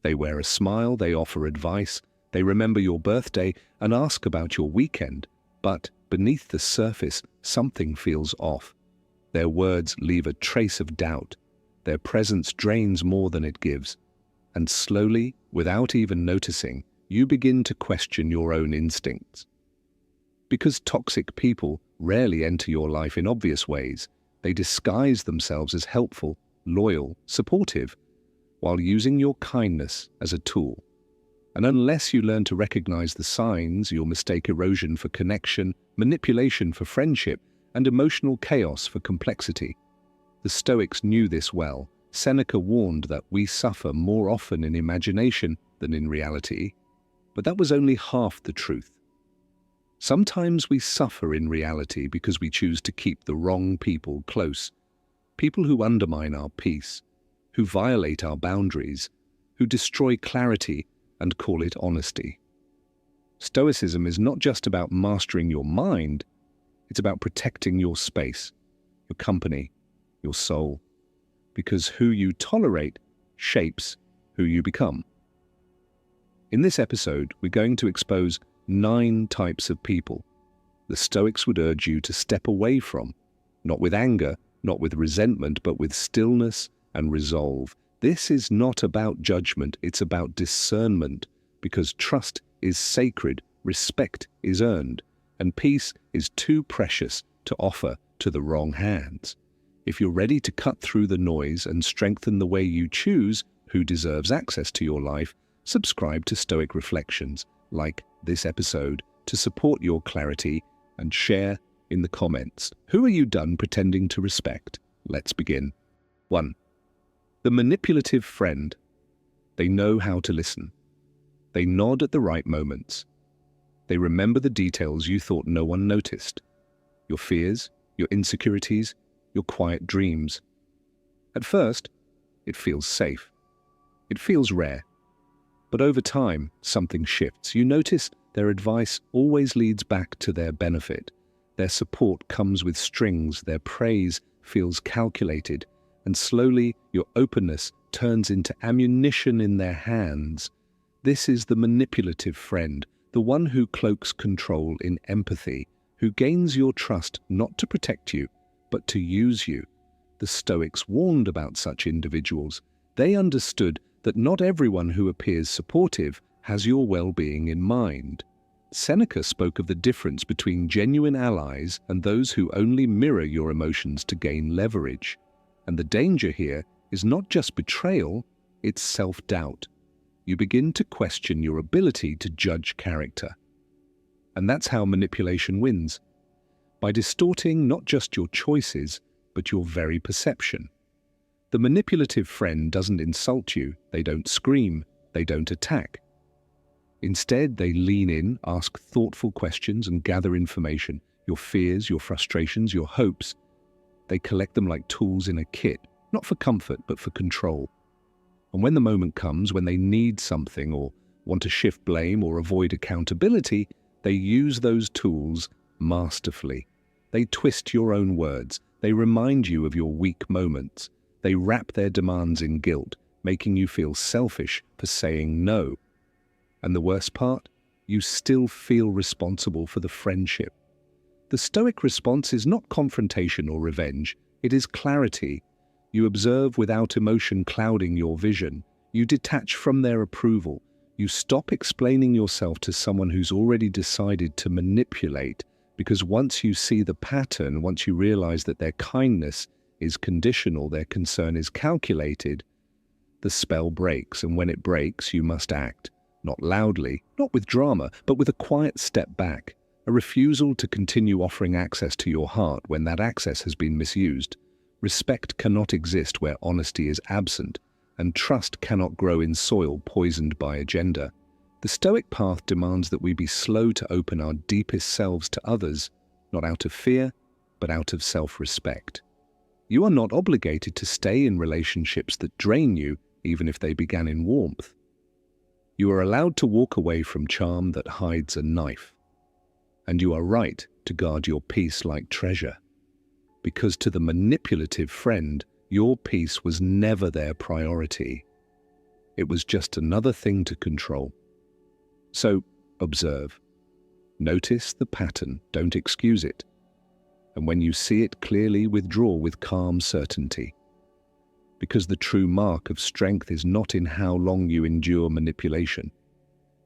They wear a smile, they offer advice, they remember your birthday and ask about your weekend, but beneath the surface, something feels off. Their words leave a trace of doubt. Their presence drains more than it gives. And slowly, without even noticing, you begin to question your own instincts. Because toxic people rarely enter your life in obvious ways, they disguise themselves as helpful, loyal, supportive, while using your kindness as a tool. And unless you learn to recognize the signs, you'll mistake erosion for connection, manipulation for friendship, and emotional chaos for complexity. The Stoics knew this well. Seneca warned that we suffer more often in imagination than in reality, but that was only half the truth. Sometimes we suffer in reality because we choose to keep the wrong people close, people who undermine our peace, who violate our boundaries, who destroy clarity and call it honesty. Stoicism is not just about mastering your mind, it's about protecting your space, your company, your soul, because who you tolerate shapes who you become. In this episode, we're going to expose 9 types of people the Stoics would urge you to step away from, not with anger, not with resentment, but with stillness and resolve. This is not about judgment, it's about discernment, because trust is sacred, respect is earned, and peace is too precious to offer to the wrong hands. If you're ready to cut through the noise and strengthen the way you choose who deserves access to your life, subscribe to Stoic Reflections, like this episode to support your clarity, and share in the comments. Who are you done pretending to respect? Let's begin. 1. The manipulative friend. They know how to listen. They nod at the right moments. They remember the details you thought no one noticed. Your fears, your insecurities, your quiet dreams. At first, it feels safe. It feels rare. But over time, something shifts. You notice their advice always leads back to their benefit. Their support comes with strings, their praise feels calculated, and slowly your openness turns into ammunition in their hands. This is the manipulative friend, the one who cloaks control in empathy, who gains your trust not to protect you, but to use you. The Stoics warned about such individuals. They understood that not everyone who appears supportive has your well-being in mind. Seneca spoke of the difference between genuine allies and those who only mirror your emotions to gain leverage. And the danger here is not just betrayal, it's self-doubt. You begin to question your ability to judge character. And that's how manipulation wins, by distorting not just your choices, but your very perception. The manipulative friend doesn't insult you, they don't scream, they don't attack. Instead, they lean in, ask thoughtful questions, and gather information, your fears, your frustrations, your hopes. They collect them like tools in a kit, not for comfort, but for control. And when the moment comes, when they need something or want to shift blame or avoid accountability, they use those tools masterfully. They twist your own words. They remind you of your weak moments. They wrap their demands in guilt, making you feel selfish for saying no. And the worst part? You still feel responsible for the friendship. The Stoic response is not confrontation or revenge. It is clarity. You observe without emotion clouding your vision. You detach from their approval. You stop explaining yourself to someone who's already decided to manipulate, because once you see the pattern, once you realize that their kindness is conditional, their concern is calculated, the spell breaks, and when it breaks, you must act. Not loudly, not with drama, but with a quiet step back, a refusal to continue offering access to your heart when that access has been misused. Respect cannot exist where honesty is absent, and trust cannot grow in soil poisoned by agenda. The Stoic path demands that we be slow to open our deepest selves to others, not out of fear, but out of self-respect. You are not obligated to stay in relationships that drain you, even if they began in warmth. You are allowed to walk away from charm that hides a knife. And you are right to guard your peace like treasure. Because to the manipulative friend, your peace was never their priority. It was just another thing to control. So, observe. Notice the pattern, don't excuse it. And when you see it clearly, withdraw with calm certainty. Because the true mark of strength is not in how long you endure manipulation.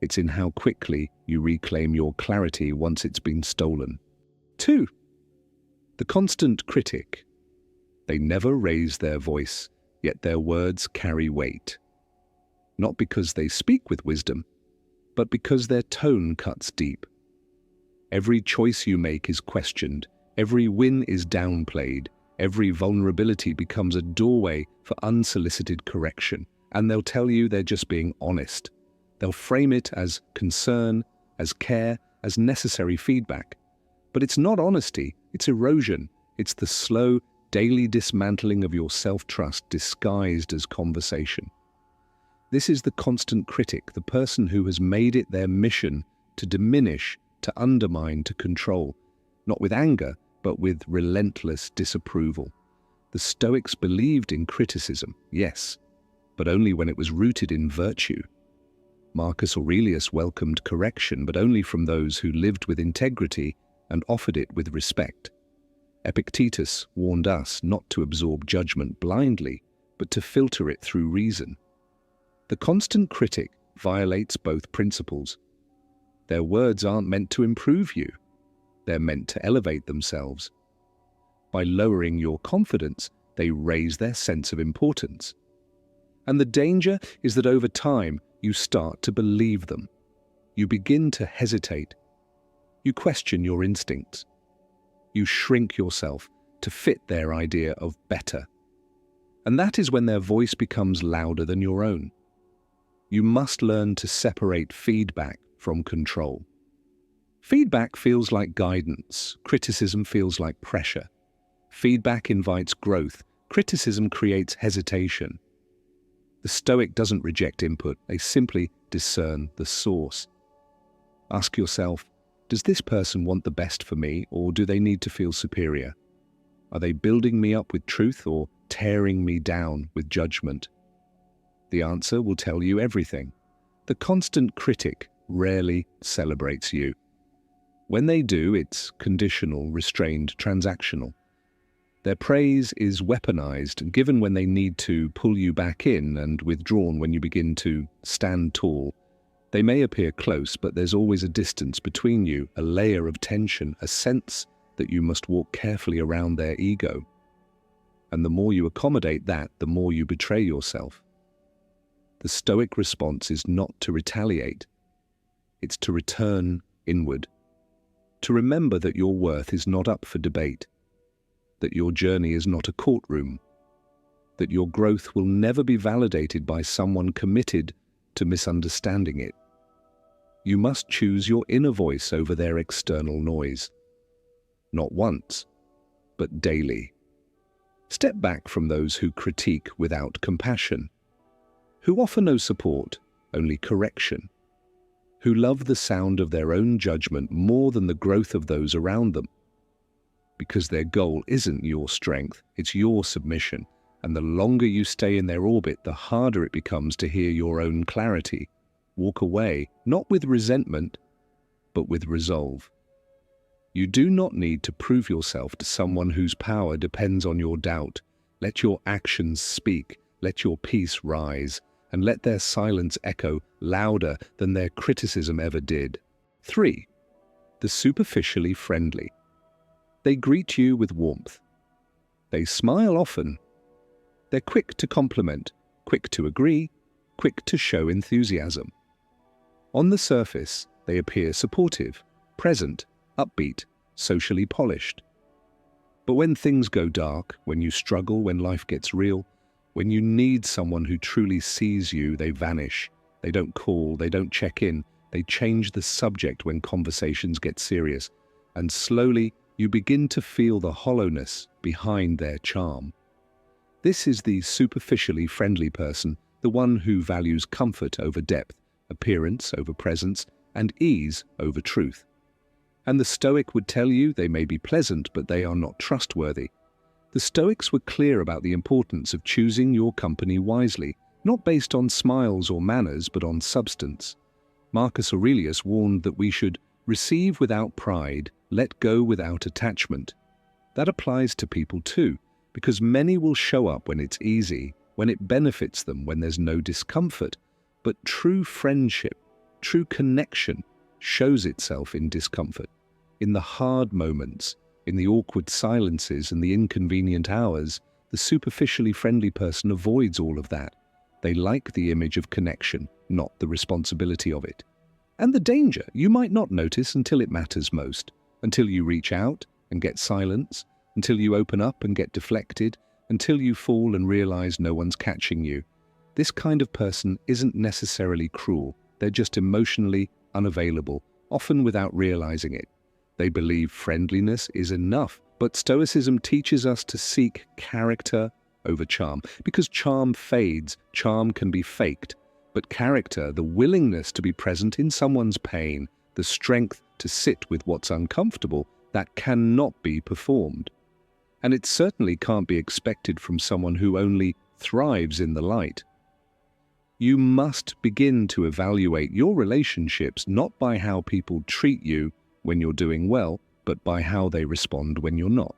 It's in how quickly you reclaim your clarity once it's been stolen. 2. The constant critic. They never raise their voice, yet their words carry weight. Not because they speak with wisdom, but because their tone cuts deep. Every choice you make is questioned, every win is downplayed, every vulnerability becomes a doorway for unsolicited correction, and they'll tell you they're just being honest. They'll frame it as concern, as care, as necessary feedback. But it's not honesty, it's erosion. It's the slow, daily dismantling of your self-trust disguised as conversation. This is the constant critic, the person who has made it their mission to diminish, to undermine, to control, not with anger, but with relentless disapproval. The Stoics believed in criticism, yes, but only when it was rooted in virtue. Marcus Aurelius welcomed correction, but only from those who lived with integrity and offered it with respect. Epictetus warned us not to absorb judgment blindly, but to filter it through reason. The constant critic violates both principles. Their words aren't meant to improve you. They're meant to elevate themselves. By lowering your confidence, they raise their sense of importance. And the danger is that over time, you start to believe them. You begin to hesitate. You question your instincts. You shrink yourself to fit their idea of better. And that is when their voice becomes louder than your own. You must learn to separate feedback from control. Feedback feels like guidance. Criticism feels like pressure. Feedback invites growth. Criticism creates hesitation. The Stoic doesn't reject input. They simply discern the source. Ask yourself, does this person want the best for me, or do they need to feel superior? Are they building me up with truth or tearing me down with judgment? The answer will tell you everything. The constant critic rarely celebrates you. When they do, it's conditional, restrained, transactional. Their praise is weaponized and given when they need to pull you back in and withdrawn when you begin to stand tall. They may appear close, but there's always a distance between you, a layer of tension, a sense that you must walk carefully around their ego. And the more you accommodate that, the more you betray yourself. The Stoic response is not to retaliate. It's to return inward. To remember that your worth is not up for debate. That your journey is not a courtroom. That your growth will never be validated by someone committed to misunderstanding it. You must choose your inner voice over their external noise. Not once, but daily. Step back from those who critique without compassion, who offer no support, only correction, who love the sound of their own judgment more than the growth of those around them. Because their goal isn't your strength, it's your submission, and the longer you stay in their orbit, the harder it becomes to hear your own clarity. Walk away, not with resentment, but with resolve. You do not need to prove yourself to someone whose power depends on your doubt. Let your actions speak, let your peace rise, and let their silence echo louder than their criticism ever did. 3. The superficially friendly. They greet you with warmth. They smile often. They're quick to compliment, quick to agree, quick to show enthusiasm. On the surface, they appear supportive, present, upbeat, socially polished. But when things go dark, when you struggle, when life gets real, when you need someone who truly sees you, they vanish. They don't call, they don't check in. They change the subject when conversations get serious. And slowly, you begin to feel the hollowness behind their charm. This is the superficially friendly person, the one who values comfort over depth, appearance over presence, and ease over truth. And the Stoic would tell you they may be pleasant, but they are not trustworthy. The Stoics were clear about the importance of choosing your company wisely. not based on smiles or manners, but on substance. Marcus Aurelius warned that we should receive without pride, let go without attachment. That applies to people too, because many will show up when it's easy, when it benefits them, when there's no discomfort. But true friendship, true connection, shows itself in discomfort, in the hard moments, in the awkward silences and the inconvenient hours. The superficially friendly person avoids all of that. They like the image of connection, not the responsibility of it. And the danger you might not notice until it matters most, until you reach out and get silence, until you open up and get deflected, until you fall and realize no one's catching you. This kind of person isn't necessarily cruel. They're just emotionally unavailable, often without realizing it. They believe friendliness is enough, but Stoicism teaches us to seek character over charm, because charm fades, charm can be faked. But character, the willingness to be present in someone's pain, the strength to sit with what's uncomfortable, that cannot be performed. And it certainly can't be expected from someone who only thrives in the light. You must begin to evaluate your relationships not by how people treat you when you're doing well, but by how they respond when you're not.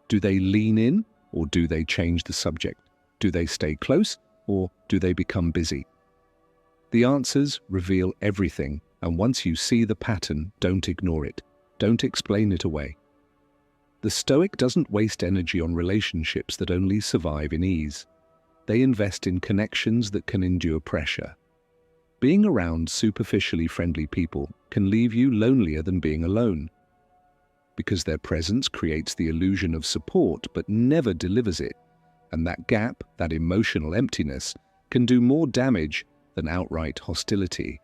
Do they lean in, or do they change the subject? Do they stay close, or do they become busy? The answers reveal everything, and once you see the pattern, don't ignore it. Don't explain it away. The Stoic doesn't waste energy on relationships that only survive in ease. They invest in connections that can endure pressure. Being around superficially friendly people can leave you lonelier than being alone, because their presence creates the illusion of support but never delivers it, and that gap, that emotional emptiness, can do more damage than outright hostility.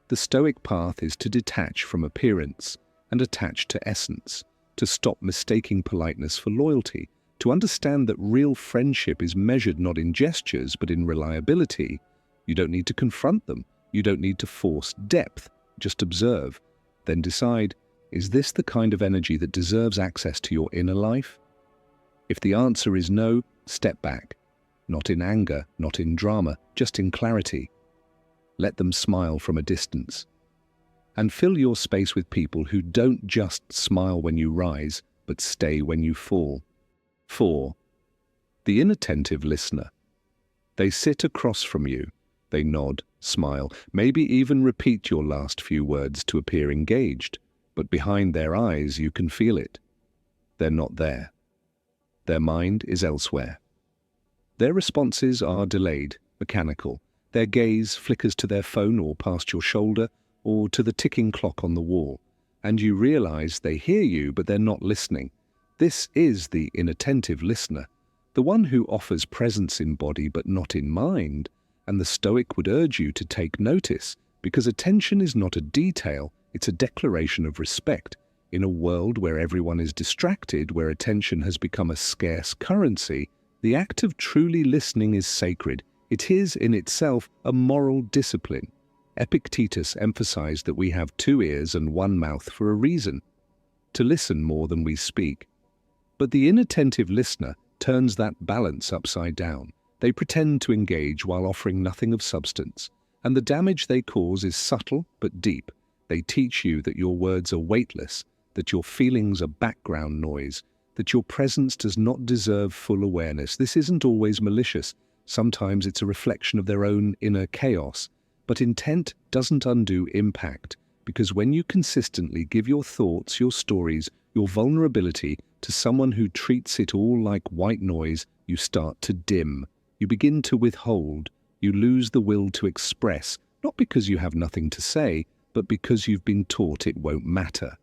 The Stoic path is to detach from appearance and attach to essence, to stop mistaking politeness for loyalty, to understand that real friendship is measured not in gestures but in reliability. You don't need to confront them. You don't need to force depth. Just observe. Then decide, is this the kind of energy that deserves access to your inner life? If the answer is no, step back. Not in anger, not in drama, just in clarity. Let them smile from a distance. And fill your space with people who don't just smile when you rise, but stay when you fall. 4. The inattentive listener. They sit across from you. They nod, smile, maybe even repeat your last few words to appear engaged, but behind their eyes you can feel it. They're not there. Their mind is elsewhere. Their responses are delayed, mechanical. Their gaze flickers to their phone or past your shoulder or to the ticking clock on the wall, and you realize they hear you but they're not listening. This is the inattentive listener, the one who offers presence in body but not in mind, and the Stoic would urge you to take notice, because attention is not a detail, it's a declaration of respect. In a world where everyone is distracted, where attention has become a scarce currency, the act of truly listening is sacred. It is in itself a moral discipline. Epictetus emphasized that we have 2 ears and 1 mouth for a reason, to listen more than we speak. But the inattentive listener turns that balance upside down. They pretend to engage while offering nothing of substance, and the damage they cause is subtle but deep. They teach you that your words are weightless, that your feelings are background noise, that your presence does not deserve full awareness. This isn't always malicious. Sometimes it's a reflection of their own inner chaos. But intent doesn't undo impact, because when you consistently give your thoughts, your stories, your vulnerability to someone who treats it all like white noise, you start to dim. You begin to withhold. You lose the will to express, not because you have nothing to say, but because you've been taught it won't matter.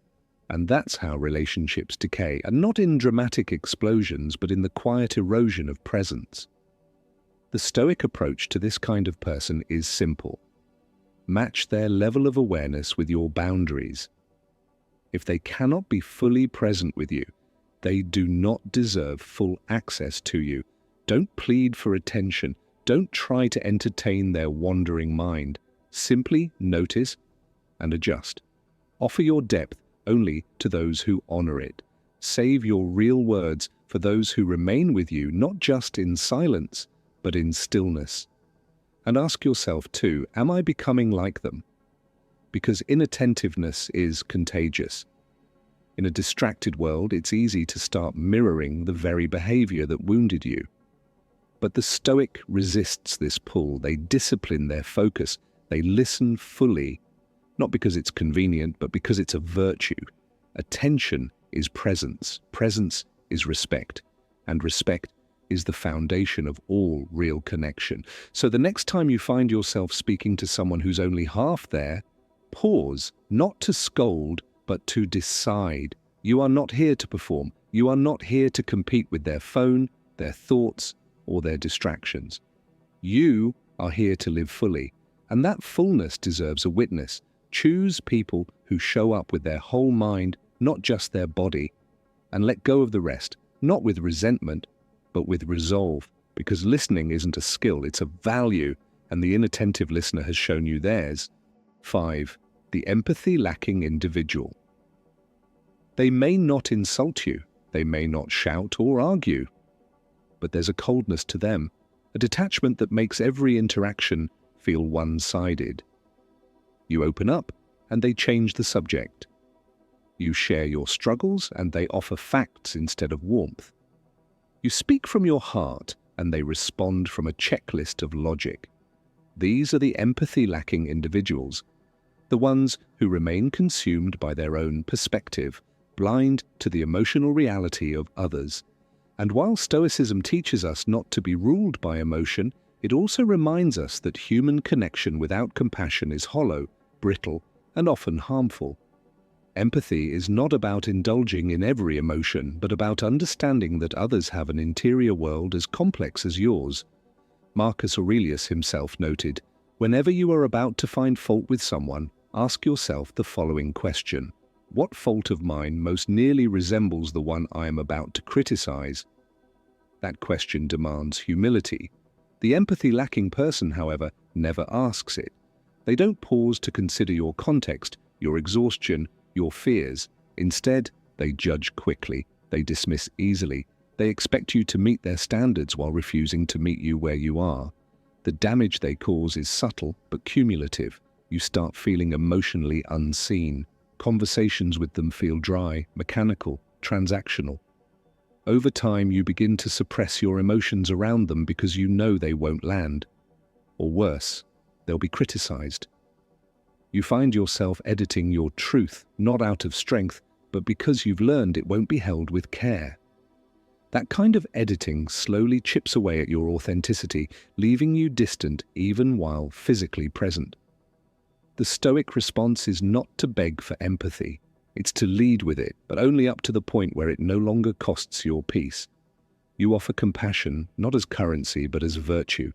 And that's how relationships decay, and not in dramatic explosions, but in the quiet erosion of presence. The Stoic approach to this kind of person is simple. Match their level of awareness with your boundaries. If they cannot be fully present with you, they do not deserve full access to you. Don't plead for attention. Don't try to entertain their wandering mind. Simply notice and adjust. Offer your depth only to those who honor it. Save your real words for those who remain with you, not just in silence, but in stillness. And ask yourself too, am I becoming like them? Because inattentiveness is contagious. In a distracted world, it's easy to start mirroring the very behavior that wounded you. But the Stoic resists this pull. They discipline their focus. They listen fully, not because it's convenient, but because it's a virtue. Attention is presence. Presence is respect. And respect is the foundation of all real connection. So the next time you find yourself speaking to someone who's only half there, pause, not to scold, but to decide. You are not here to perform. You are not here to compete with their phone, their thoughts, or their distractions. You are here to live fully, and that fullness deserves a witness. Choose people who show up with their whole mind, not just their body, and let go of the rest, not with resentment, but with resolve, because listening isn't a skill, it's a value, and the inattentive listener has shown you theirs. 5. The empathy-lacking individual. They may not insult you, they may not shout or argue, but there's a coldness to them, a detachment that makes every interaction feel one-sided. You open up, and they change the subject. You share your struggles, and they offer facts instead of warmth. You speak from your heart, and they respond from a checklist of logic. These are the empathy-lacking individuals, the ones who remain consumed by their own perspective, blind to the emotional reality of others. And while Stoicism teaches us not to be ruled by emotion, it also reminds us that human connection without compassion is hollow, brittle, and often harmful. Empathy is not about indulging in every emotion, but about understanding that others have an interior world as complex as yours. Marcus Aurelius himself noted, "Whenever you are about to find fault with someone, ask yourself the following question. What fault of mine most nearly resembles the one I am about to criticize?" That question demands humility. The empathy-lacking person, however, never asks it. They don't pause to consider your context, your exhaustion, your fears. Instead, they judge quickly, they dismiss easily, they expect you to meet their standards while refusing to meet you where you are. The damage they cause is subtle but cumulative. You start feeling emotionally unseen. Conversations with them feel dry, mechanical, transactional. Over time, you begin to suppress your emotions around them because you know they won't land. Or worse, they'll be criticized. You find yourself editing your truth, not out of strength, but because you've learned it won't be held with care. That kind of editing slowly chips away at your authenticity, leaving you distant even while physically present. The Stoic response is not to beg for empathy. It's to lead with it, but only up to the point where it no longer costs your peace. You offer compassion, not as currency, but as virtue.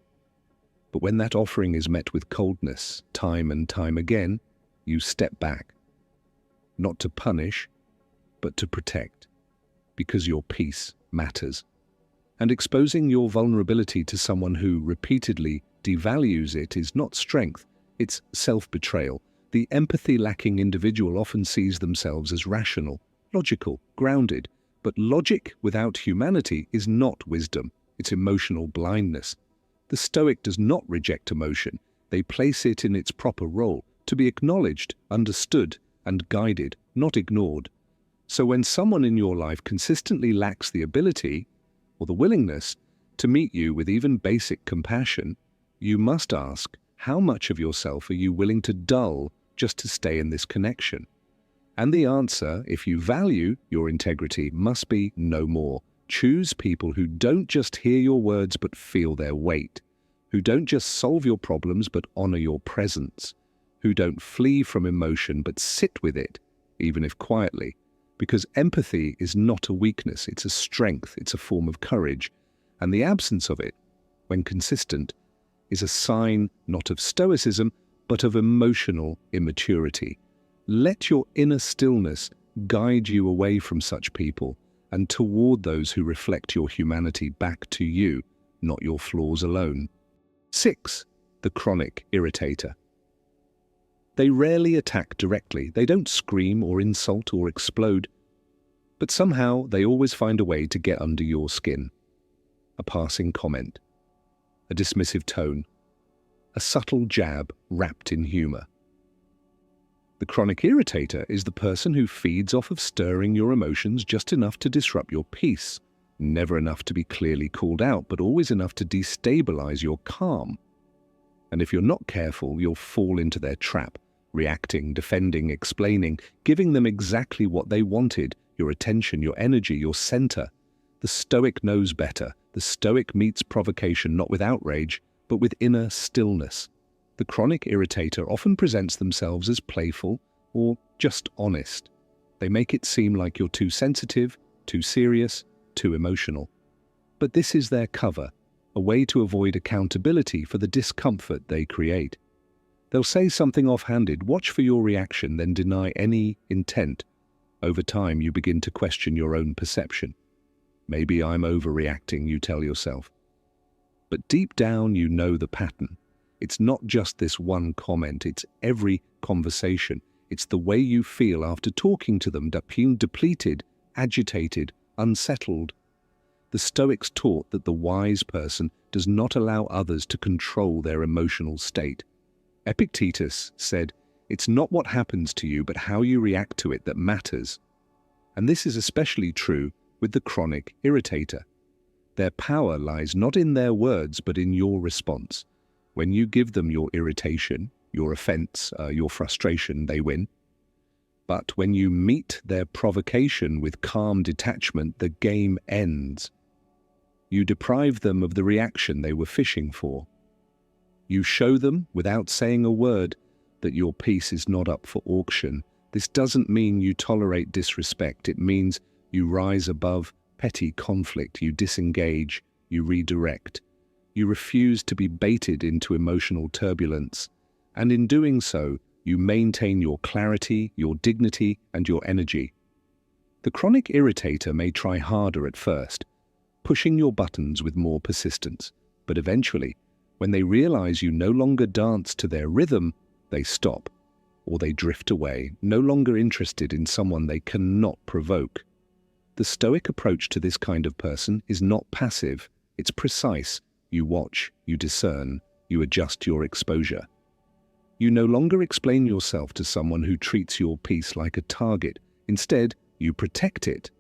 But when that offering is met with coldness, time and time again, you step back. Not to punish, but to protect, because your peace matters. And exposing your vulnerability to someone who repeatedly devalues it is not strength, it's self-betrayal. The empathy-lacking individual often sees themselves as rational, logical, grounded, but logic without humanity is not wisdom, it's emotional blindness. The Stoic does not reject emotion, they place it in its proper role, to be acknowledged, understood, and guided, not ignored. So when someone in your life consistently lacks the ability, or the willingness, to meet you with even basic compassion, you must ask, how much of yourself are you willing to dull just to stay in this connection? And the answer, if you value your integrity, must be no more. Choose people who don't just hear your words but feel their weight, who don't just solve your problems but honor your presence, who don't flee from emotion but sit with it, even if quietly. Because empathy is not a weakness, it's a strength, it's a form of courage, and the absence of it, when consistent, is a sign not of stoicism, but of emotional immaturity. Let your inner stillness guide you away from such people and toward those who reflect your humanity back to you, not your flaws alone. 6. The Chronic Irritator. They rarely attack directly, they don't scream or insult or explode, but somehow they always find a way to get under your skin. A passing comment, a dismissive tone, a subtle jab wrapped in humor. The chronic irritator is the person who feeds off of stirring your emotions just enough to disrupt your peace, never enough to be clearly called out, but always enough to destabilize your calm. And if you're not careful, you'll fall into their trap, reacting, defending, explaining, giving them exactly what they wanted, your attention, your energy, your center. The Stoic knows better. The Stoic meets provocation not with outrage, but with inner stillness. The chronic irritator often presents themselves as playful or just honest. They make it seem like you're too sensitive, too serious, too emotional. But this is their cover, a way to avoid accountability for the discomfort they create. They'll say something offhanded, watch for your reaction, then deny any intent. Over time, you begin to question your own perception. Maybe I'm overreacting, you tell yourself. But deep down, you know the pattern. It's not just this one comment, it's every conversation. It's the way you feel after talking to them, depleted, agitated, unsettled. The Stoics taught that the wise person does not allow others to control their emotional state. Epictetus said, "It's not what happens to you, but how you react to it that matters." And this is especially true with the chronic irritator. Their power lies not in their words, but in your response. When you give them your irritation, your offense, your frustration, they win. But when you meet their provocation with calm detachment, the game ends. You deprive them of the reaction they were fishing for. You show them, without saying a word, that your peace is not up for auction. This doesn't mean you tolerate disrespect. It means you rise above petty conflict. You disengage. You redirect. You refuse to be baited into emotional turbulence. And in doing so, you maintain your clarity, your dignity, and your energy. The chronic irritator may try harder at first, pushing your buttons with more persistence, but eventually, when they realize you no longer dance to their rhythm, they stop, or they drift away, no longer interested in someone they cannot provoke. The Stoic approach to this kind of person is not passive, it's precise. You watch, you discern, you adjust your exposure. You no longer explain yourself to someone who treats your peace like a target. Instead, you protect it,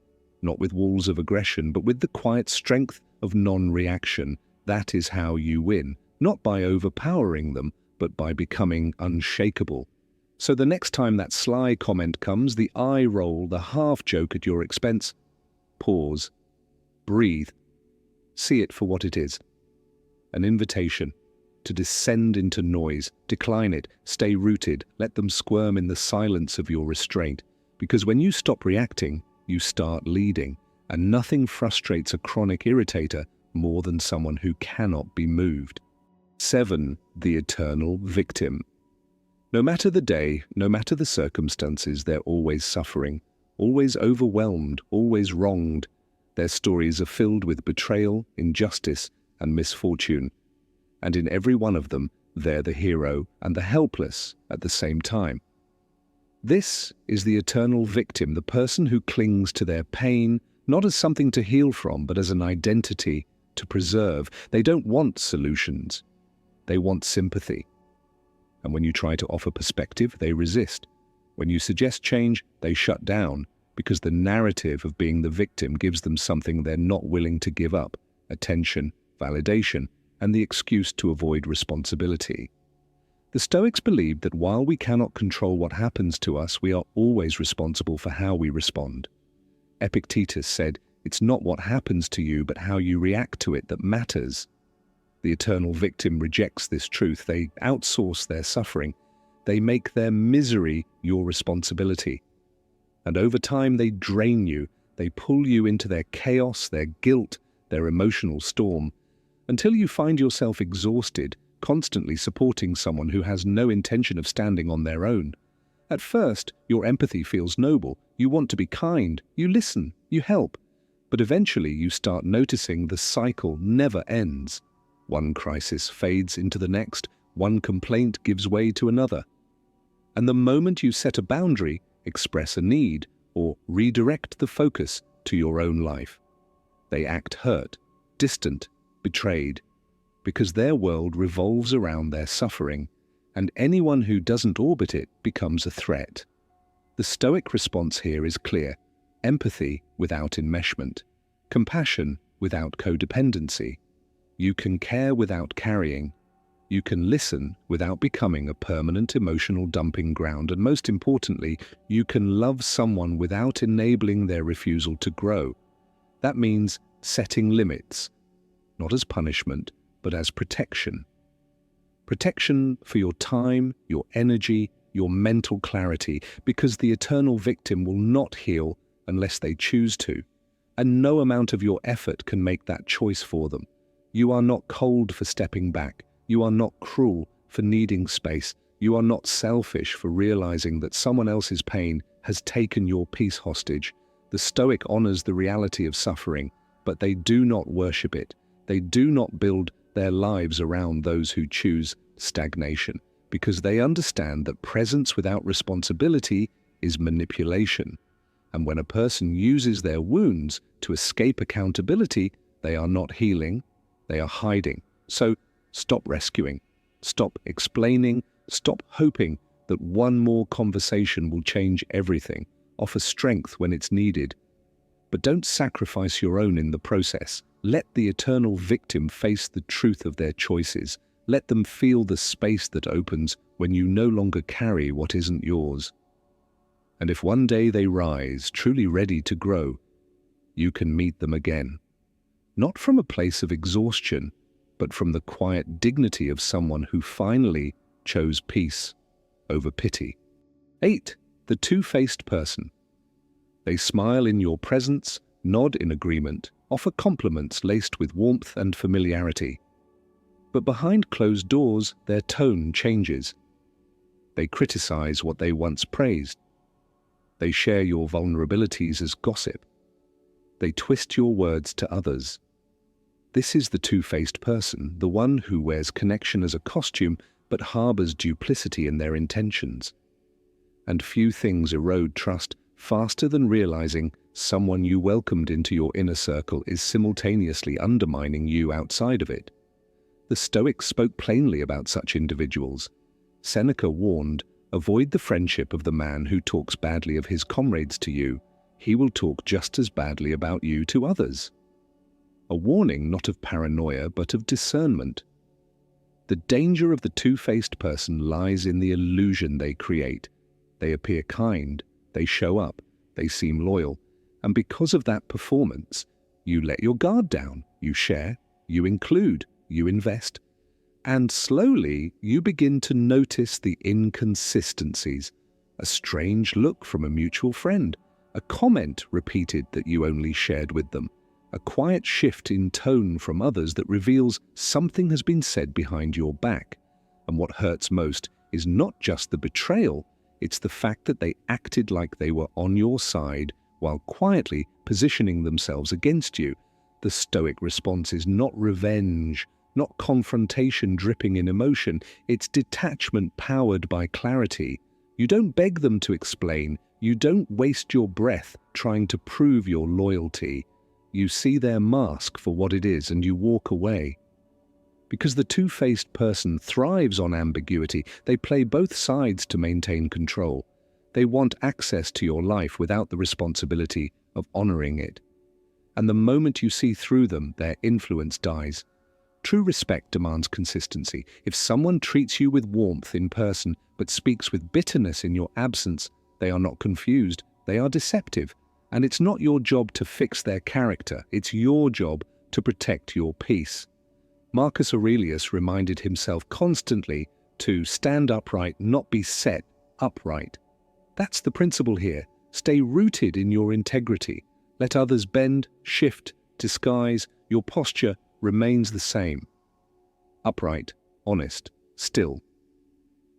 not with walls of aggression, but with the quiet strength of non-reaction. That is how you win, not by overpowering them, but by becoming unshakable. So the next time that sly comment comes, the eye roll, the half joke at your expense, pause, breathe, see it for what it is. An invitation to descend into noise, decline it, stay rooted, let them squirm in the silence of your restraint. Because when you stop reacting, you start leading, and nothing frustrates a chronic irritator more than someone who cannot be moved. 7. The eternal victim. No matter the day, no matter the circumstances, they're always suffering, always overwhelmed, always wronged. Their stories are filled with betrayal, injustice, and misfortune. And in every one of them, they're the hero and the helpless at the same time. This is the eternal victim, the person who clings to their pain, not as something to heal from, but as an identity to preserve. They don't want solutions. They want sympathy. And when you try to offer perspective, they resist. When you suggest change, they shut down, because the narrative of being the victim gives them something they're not willing to give up: attention, validation, and the excuse to avoid responsibility. The Stoics believed that while we cannot control what happens to us, we are always responsible for how we respond. Epictetus said, "It's not what happens to you, but how you react to it that matters." The eternal victim rejects this truth. They outsource their suffering. They make their misery your responsibility. And over time, they drain you. They pull you into their chaos, their guilt, their emotional storm, until you find yourself exhausted, constantly supporting someone who has no intention of standing on their own. At first, your empathy feels noble. You want to be kind. You listen. You help. But eventually, you start noticing the cycle never ends. One crisis fades into the next. One complaint gives way to another. And the moment you set a boundary, express a need, or redirect the focus to your own life, they act hurt, distant, betrayed. because their world revolves around their suffering, and anyone who doesn't orbit it becomes a threat. The Stoic response here is clear: empathy without enmeshment, compassion without codependency. You can care without carrying. You can listen without becoming a permanent emotional dumping ground, and most importantly, you can love someone without enabling their refusal to grow. That means setting limits, not as punishment, but as protection. Protection for your time, your energy, your mental clarity, because the eternal victim will not heal unless they choose to, and no amount of your effort can make that choice for them. You are not cold for stepping back. You are not cruel for needing space. You are not selfish for realizing that someone else's pain has taken your peace hostage. The Stoic honors the reality of suffering, but they do not worship it. They do not build their lives around those who choose stagnation, because they understand that presence without responsibility is manipulation. And when a person uses their wounds to escape accountability, they are not healing, they are hiding. So stop rescuing, stop explaining, stop hoping that one more conversation will change everything. Offer strength when it's needed, but don't sacrifice your own in the process. Let the eternal victim face the truth of their choices. Let them feel the space that opens when you no longer carry what isn't yours. And if one day they rise, truly ready to grow, you can meet them again. Not from a place of exhaustion, but from the quiet dignity of someone who finally chose peace over pity. 8. The two-faced person. They smile in your presence, nod in agreement, offer compliments laced with warmth and familiarity. But behind closed doors, their tone changes. They criticize what they once praised. They share your vulnerabilities as gossip. They twist your words to others. This is the two-faced person, the one who wears connection as a costume but harbors duplicity in their intentions. And few things erode trust faster than realizing someone you welcomed into your inner circle is simultaneously undermining you outside of it. The Stoics spoke plainly about such individuals. Seneca warned, "Avoid the friendship of the man who talks badly of his comrades to you. He will talk just as badly about you to others." A warning not of paranoia, but of discernment. The danger of the two-faced person lies in the illusion they create. They appear kind, they show up, they seem loyal, and because of that performance, you let your guard down, you share, you include, you invest, and slowly you begin to notice the inconsistencies. A strange look from a mutual friend, a comment repeated that you only shared with them, a quiet shift in tone from others that reveals something has been said behind your back. And what hurts most is not just the betrayal, it's the fact that they acted like they were on your side while quietly positioning themselves against you. The Stoic response is not revenge, not confrontation dripping in emotion, it's detachment powered by clarity. You don't beg them to explain, you don't waste your breath trying to prove your loyalty. You see their mask for what it is and you walk away. Because the two-faced person thrives on ambiguity, they play both sides to maintain control. They want access to your life without the responsibility of honoring it. And the moment you see through them, their influence dies. True respect demands consistency. If someone treats you with warmth in person but speaks with bitterness in your absence, they are not confused, they are deceptive. And it's not your job to fix their character, it's your job to protect your peace. Marcus Aurelius reminded himself constantly to stand upright, not be set upright. That's the principle here. Stay rooted in your integrity. Let others bend, shift, disguise. Your posture remains the same. Upright, honest, still.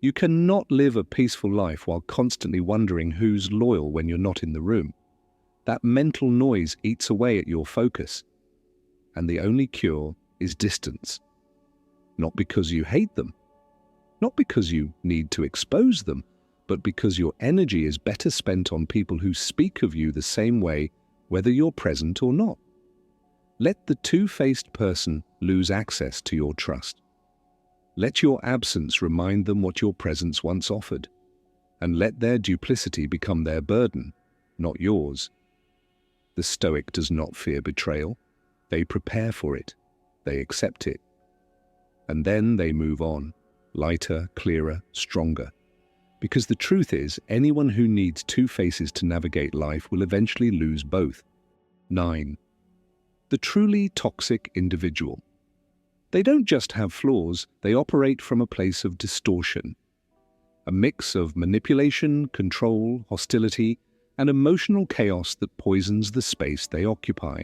You cannot live a peaceful life while constantly wondering who's loyal when you're not in the room. That mental noise eats away at your focus. And the only cure is distance. Not because you hate them, not because you need to expose them, but because your energy is better spent on people who speak of you the same way, whether you're present or not. Let the two-faced person lose access to your trust. Let your absence remind them what your presence once offered, and let their duplicity become their burden, not yours. The Stoic does not fear betrayal. They prepare for it. They accept it. And then they move on, lighter, clearer, stronger. Because the truth is, anyone who needs two faces to navigate life will eventually lose both. 9. The truly toxic individual. They don't just have flaws, they operate from a place of distortion. A mix of manipulation, control, hostility, and emotional chaos that poisons the space they occupy.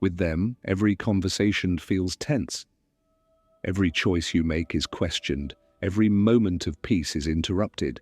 With them, every conversation feels tense. Every choice you make is questioned. Every moment of peace is interrupted.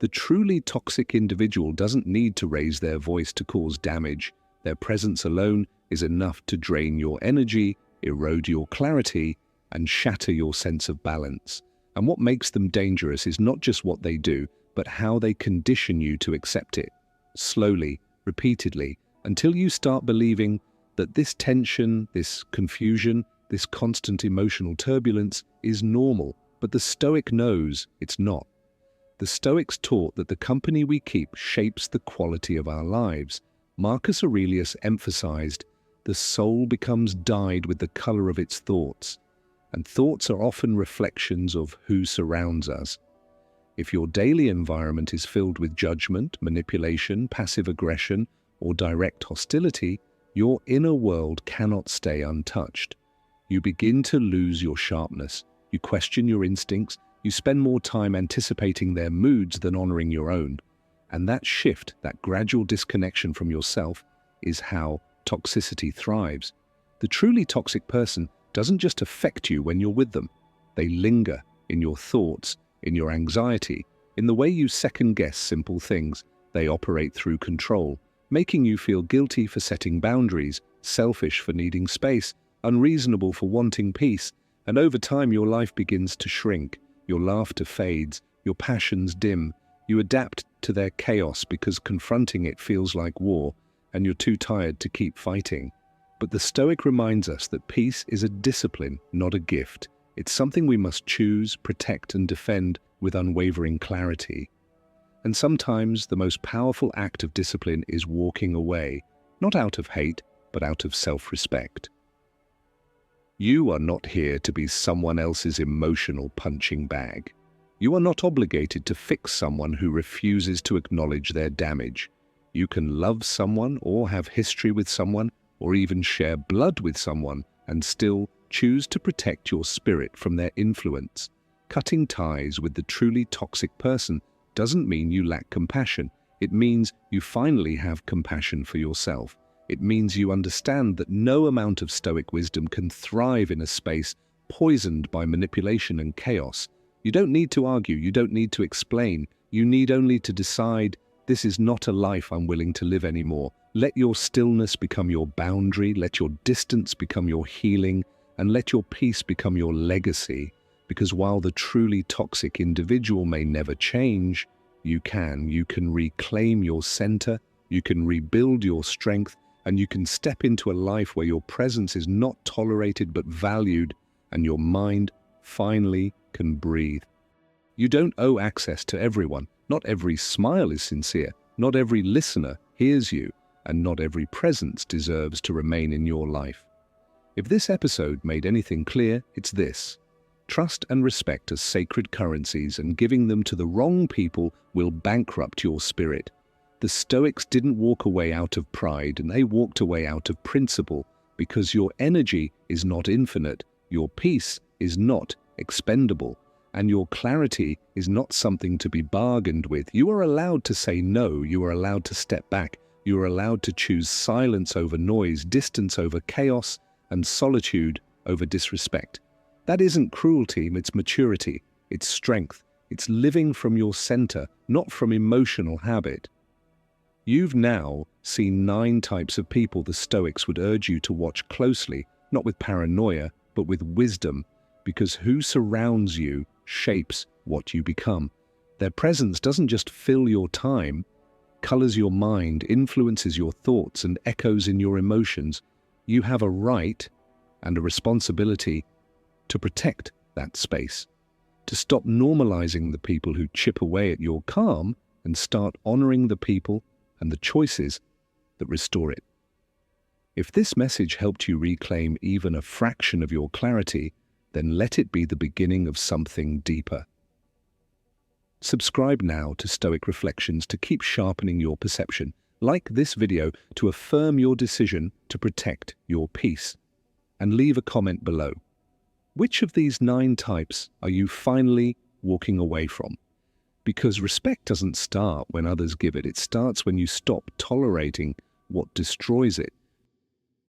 The truly toxic individual doesn't need to raise their voice to cause damage. Their presence alone is enough to drain your energy, erode your clarity, and shatter your sense of balance. And what makes them dangerous is not just what they do, but how they condition you to accept it. Slowly, repeatedly, until you start believing that this tension, this confusion, this constant emotional turbulence is normal. But the Stoic knows it's not. The Stoics taught that the company we keep shapes the quality of our lives. Marcus Aurelius emphasized, the soul becomes dyed with the color of its thoughts, and thoughts are often reflections of who surrounds us. If your daily environment is filled with judgment, manipulation, passive aggression, or direct hostility, your inner world cannot stay untouched. You begin to lose your sharpness. You question your instincts, you spend more time anticipating their moods than honoring your own. And that shift, that gradual disconnection from yourself, is how toxicity thrives. The truly toxic person doesn't just affect you when you're with them. They linger in your thoughts, in your anxiety, in the way you second-guess simple things. They operate through control, making you feel guilty for setting boundaries, selfish for needing space, unreasonable for wanting peace. And over time, your life begins to shrink, your laughter fades, your passions dim, you adapt to their chaos because confronting it feels like war, and you're too tired to keep fighting. But the Stoic reminds us that peace is a discipline, not a gift. It's something we must choose, protect, and defend with unwavering clarity. And sometimes the most powerful act of discipline is walking away, not out of hate, but out of self-respect. You are not here to be someone else's emotional punching bag. You are not obligated to fix someone who refuses to acknowledge their damage. You can love someone or have history with someone or even share blood with someone and still choose to protect your spirit from their influence. Cutting ties with the truly toxic person doesn't mean you lack compassion. It means you finally have compassion for yourself. It means you understand that no amount of Stoic wisdom can thrive in a space poisoned by manipulation and chaos. You don't need to argue, you don't need to explain. You need only to decide, this is not a life I'm willing to live anymore. Let your stillness become your boundary, let your distance become your healing, and let your peace become your legacy. Because while the truly toxic individual may never change, you can reclaim your center, you can rebuild your strength, and you can step into a life where your presence is not tolerated but valued, and your mind finally can breathe. You don't owe access to everyone. Not every smile is sincere. Not every listener hears you, and not every presence deserves to remain in your life. If this episode made anything clear, it's this. Trust and respect are sacred currencies, and giving them to the wrong people will bankrupt your spirit. The Stoics didn't walk away out of pride, and they walked away out of principle, because your energy is not infinite, your peace is not expendable, and your clarity is not something to be bargained with. You are allowed to say no, you are allowed to step back, you are allowed to choose silence over noise, distance over chaos, and solitude over disrespect. That isn't cruelty, it's maturity, it's strength, it's living from your center, not from emotional habit. You've now seen 9 types of people the Stoics would urge you to watch closely, not with paranoia, but with wisdom, because who surrounds you shapes what you become. Their presence doesn't just fill your time, colors your mind, influences your thoughts, and echoes in your emotions. You have a right, and a responsibility to protect that space, to stop normalizing the people who chip away at your calm and start honoring the people and the choices that restore it. If this message helped you reclaim even a fraction of your clarity, then let it be the beginning of something deeper. Subscribe now to Stoic Reflections to keep sharpening your perception. Like this video to affirm your decision to protect your peace. And leave a comment below. Which of these 9 types are you finally walking away from? Because respect doesn't start when others give it. It starts when you stop tolerating what destroys it.